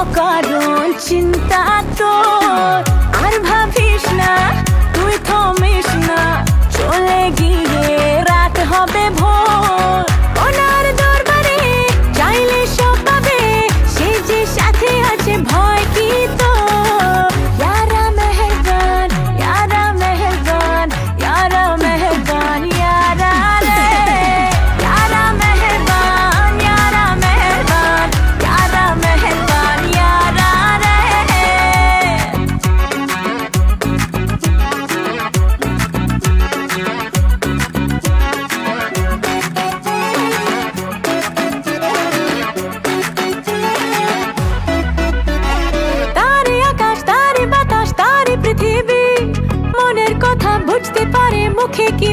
অকারণ চিন্তা তোর আর ভাবিস না, তুই থমিস না, চলে গিয়ে রাত হবে ভোর। ওনার দরবারে চাইলে সব পাবে, সে যে সাথে আছে ভয় কি তোর? ইয়ারা মেহেরবান, ইয়ারা মেহেরবান, ইয়ারা মেহেরবান, ইয়ারা রে, ইয়ারা মেহেরবান, ইয়ারা মেহেরবান, ইয়ারা মেহেরবান, ইয়ারা রে। তারে আকাশ, তারে বাতাস, তারে পৃথিবী, মনের কথা বুঝতে পারে মুখে কি